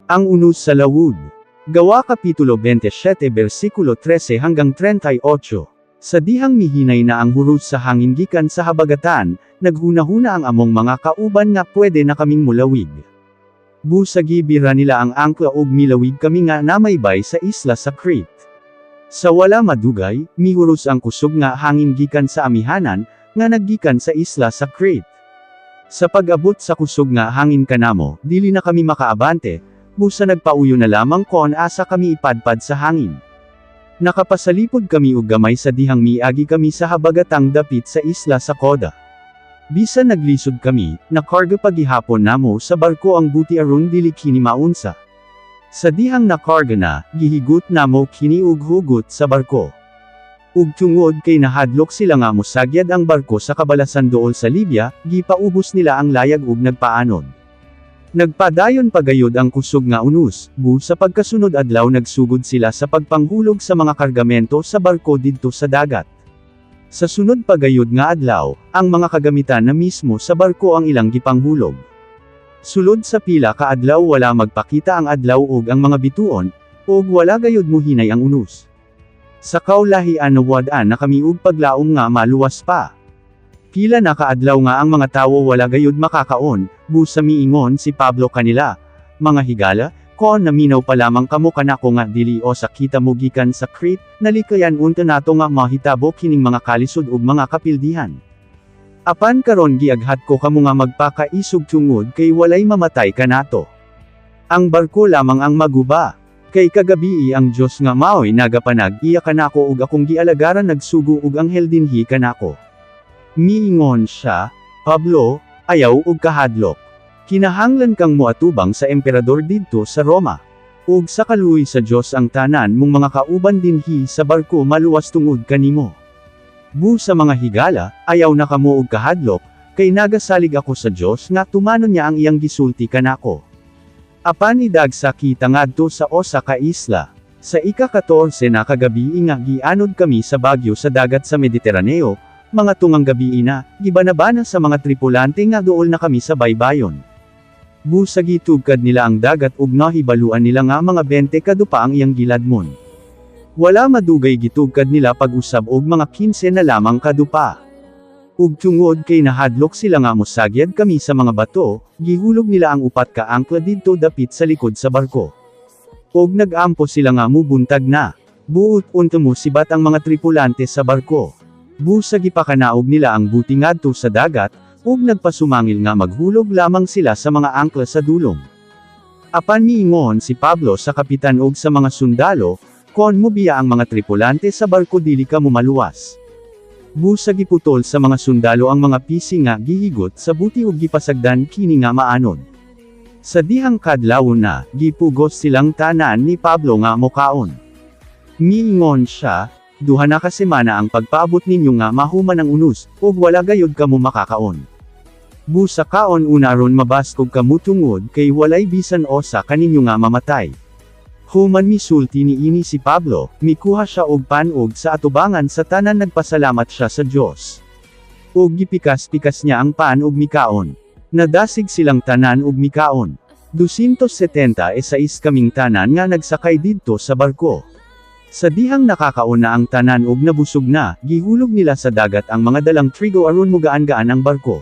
Ang unos sa lawud. Gawa Kapitulo 27 versikulo 13 hanggang 38. Sa dihang mihinay na ang hurot sa hangin gikan sa habagatan, naghunahuna ang among mga kauban nga pwede na kaming mulawig. Busagi bira nila ang angkla og milawig kami nga namaybay sa isla sa Crete. Sa wala madugay, mihuros ang kusog nga hangin gikan sa amihanan, nga naggikan sa isla sa Crete. Sa pag-abot sa kusog nga hangin kanamo, dili na kami makaabante, busa nagpauyo na lamang kon asa kami ipadpad sa hangin. Nakapasalipod kami ug gamay sa dihang miagi kami sa habagatang dapit sa isla sa Koda. Bisan naglisod kami, nakarga pagihapon namo sa barko ang buti aron dili kini maunsa. Sa dihang nakarga na, gihigot namo kini ug hugot sa barko. Ug tungod kay nahadlok sila nga mosagyad ang barko sa kabalasan duol sa Libya, gipaubos nila ang layag ug nagpaanon. Nagpadayon pagayod ang kusog nga unos, sa pagkasunod adlaw nagsugod sila sa pagpanghulog sa mga kargamento sa barko didto sa dagat. Sa sunod pagayod nga adlaw, ang mga kagamitan na mismo sa barko ang ilang gipanghulog. Sulod sa pila ka adlaw wala magpakita ang adlaw ug ang mga bituon, ug wala gayud mohinay ang unos. Sa kaulahian nawad-an na kami ug paglaom nga maluwas pa. Pila na kaadlaw nga ang mga tawo wala gayud makakaon, busa miingon si Pablo kanila, mga higala, kon naminaw pa lamang kamo kanako nga dili o sakita mo gikan sa Crete, nalikayan unta nato nga mahitabo kining mga kalisod ug mga kapildihan. Apan karon giaghat ko kamo nga magpakaisog tungod kay walay mamatay kanato. Ang barko lamang ang maguba. Kay kagabii ang Dios nga maoy nagapanag iya kanako ug akong gialagaran nagsugo ug anghel dinhi kanako. Miingon siya, Pablo, ayaw ug kahadlok. Kinahanglan kang moatubang sa emperador didto sa Roma. Ug sa kaluoy sa Dios ang tanan mong mga kauban dinhi sa barko maluwas tungod kanimo. Sa mga higala, ayaw na kamo ug kahadlok, kay nagasalig ako sa Dios nga tumanon niya ang iyang gisulti kanako. Apan idagsa kita ngadto sa osa ka isla. Sa ika-14 na kagabi nga gianod kami sa bagyo sa dagat sa Mediteraneo, mga tungang gabi ina, gibanabana sa mga tripulante nga duol na kami sa baybayon. Busa gitugkad nila ang dagat ug nahibaluan nila nga mga 20 kadupa ang iyang giladmon. Wala madugay gitugkad nila pag-usab og mga 15 na lamang kadupa. Ug tungod kay nahadlok sila nga mosagyad kami sa mga bato, gihulog nila ang upat ka angkla didto dapit sa likod sa barko. Ug nagampo sila nga mubuntag na. Buot unta mo sibat ang mga tripulante sa barko. Busa gipakanaog nila ang buti ngadto sa dagat, ug nagpasumangil nga maghulog lamang sila sa mga angkla sa dulong. Apan miingon si Pablo sa kapitan ug sa mga sundalo, kon mobiya ang mga tripulante sa barko dili ka maluwas. Busa giputol sa mga sundalo ang mga pisi nga gihigot sa buti ug gipasagdan kini nga maanod. Sa dihang kadlawon na, gipugos silang tanan ni Pablo nga mokaon. Miingon siya, duha na ka semana ang pagpaabot ninyo nga mahuman ang unos, ug wala gayud kamo makakaon. Busa kaon unaron mabaskog kamo tungod kay walay bisan osa kaninyo nga mamatay. Human misulti ni ini si Pablo, mikuha siya og panog sa atubangan sa tanan nagpasalamat siya sa Dios. Ug gipikas-pikas niya ang pan ug mikaon. Nadasig silang tanan ug mikaon. 276 kaming tanan nga nagsakay didto sa barko. Sa dihang nakakaon na ang tanan ug nabusog na, gihulog nila sa dagat ang mga dalang trigo aron mugaan-gaan ang barko.